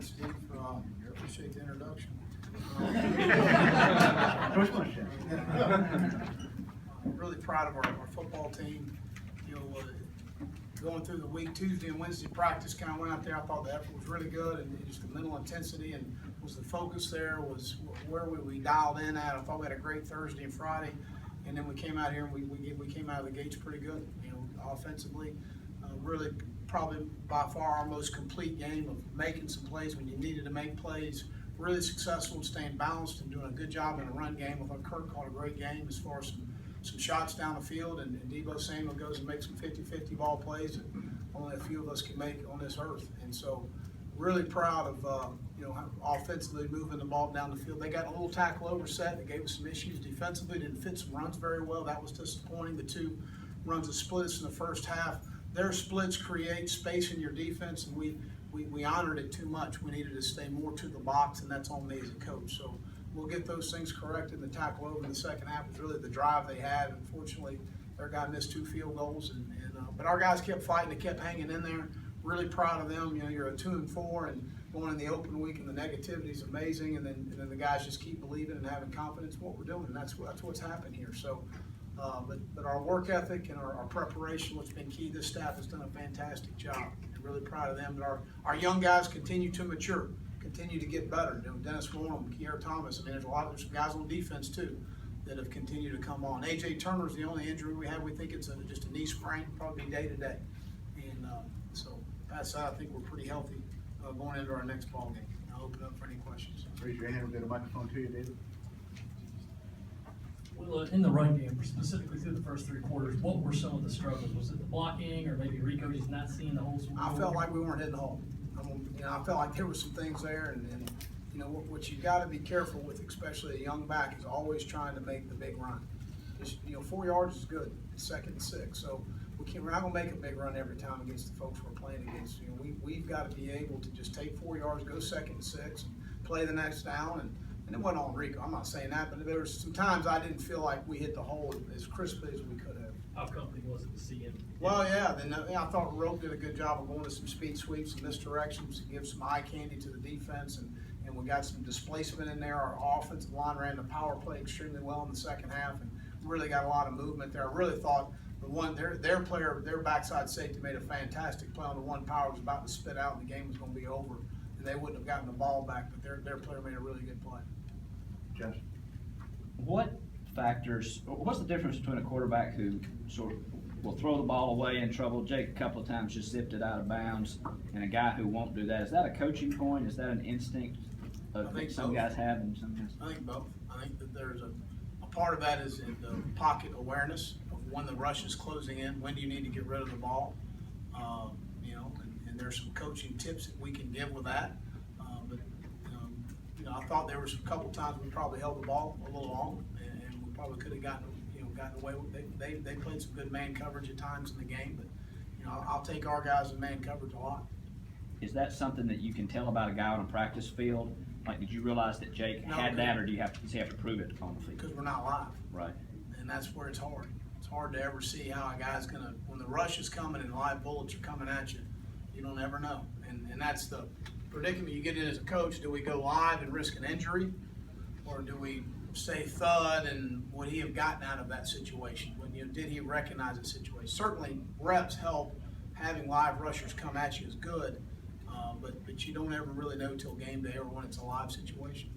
good, Steve. Appreciate the introduction. I'm really proud of our football team. You know, going through the week, Tuesday and Wednesday practice, kind of went out there. I thought the effort was really good, and just the mental intensity and was the focus there, was where we dialed in at. I thought we had a great Thursday and Friday, and then we came out here and we came out of the gates pretty good. You know, offensively, really probably by far our most complete game of making some plays when you needed to make plays. Really successful in staying balanced and doing a good job in the run game. I thought Kirk called a great game as far as some shots down the field, and Deebo Samuel goes and makes some 50-50 ball plays that only a few of us can make on this earth. And so really proud of you know, offensively moving the ball down the field. They got a little tackle overset that gave us some issues defensively, didn't fit some runs very well. That was disappointing. The two runs that split us in the first half. Their splits create space in your defense, and we honored it too much. We needed to stay more to the box, and that's on me as a coach. So we'll get those things corrected. The tackle over in the second half was really the drive they had. Unfortunately, their guy missed 2 field goals, but our guys kept fighting. They kept hanging in there. Really proud of them. You know, you're a 2-4 and going in the open week, and the negativity is amazing. And then the guys just keep believing and having confidence in what we're doing. And that's what's happened here. So. But our work ethic and our preparation, what's been key, this staff has done a fantastic job. I'm really proud of them. But our young guys continue to mature, continue to get better. You know, Dennis Warren, Kier Thomas. I mean, there's some guys on defense too that have continued to come on. A.J. Turner's the only injury we have. We think it's just a knee sprain, probably day to day. And so past that, I think we're pretty healthy going into our next ball game. I'll open up for any questions. Raise your hand. We'll get a microphone to you, David. Well, in the run game, specifically through the first 3 quarters, what were some of the struggles? Was it the blocking, or maybe Rico just not seeing the holes? I felt like we weren't hitting the hole. You know, I felt like there were some things there, and you know what you got to be careful with, especially a young back, is always trying to make the big run. Just, you know, 4 yards is good. It's 2nd and 6, so we're not going to make a big run every time against the folks we're playing against. You know, we've got to be able to just take 4 yards, go 2nd and 6, and play the next down. And it wasn't on Rico, I'm not saying that, but there was some times I didn't feel like we hit the hole as crisply as we could have. How comfortable was it to see him? Well, yeah, I thought Rope did a good job of going to some speed sweeps and misdirections to give some eye candy to the defense, and we got some displacement in there. Our offensive line ran the power play extremely well in the second half, and really got a lot of movement there. I really thought their player, their backside safety made a fantastic play on the one power, was about to spit out, and the game was going to be over, and they wouldn't have gotten the ball back, but their player made a really good play. Josh. What factors, what's the difference between a quarterback who sort of will throw the ball away in trouble, Jake a couple of times just zipped it out of bounds, and a guy who won't do that? Is that a coaching point? Is that an instinct that some guys have and some guys? I think both. I think that there's a part of that is in the pocket awareness of when the rush is closing in, when do you need to get rid of the ball, you know, and there's some coaching tips that we can give with that. You know, I thought there was a couple times we probably held the ball a little long, and we probably could have gotten away with it. They played some good man coverage at times in the game, but you know, I'll take our guys in man coverage a lot. Is that something that you can tell about a guy on a practice field? Like, did you realize that Jake had that, or does he have to prove it on the field? Because we're not live. Right. And that's where it's hard. It's hard to ever see how a guy's gonna, when the rush is coming and live bullets are coming at you, you don't ever know. And that's the predicament you get in as a coach. Do we go live and risk an injury, or do we say thud, and would he have gotten out of that situation? Did he recognize the situation? Certainly reps help. Having live rushers come at you is good, but you don't ever really know till game day or when it's a live situation.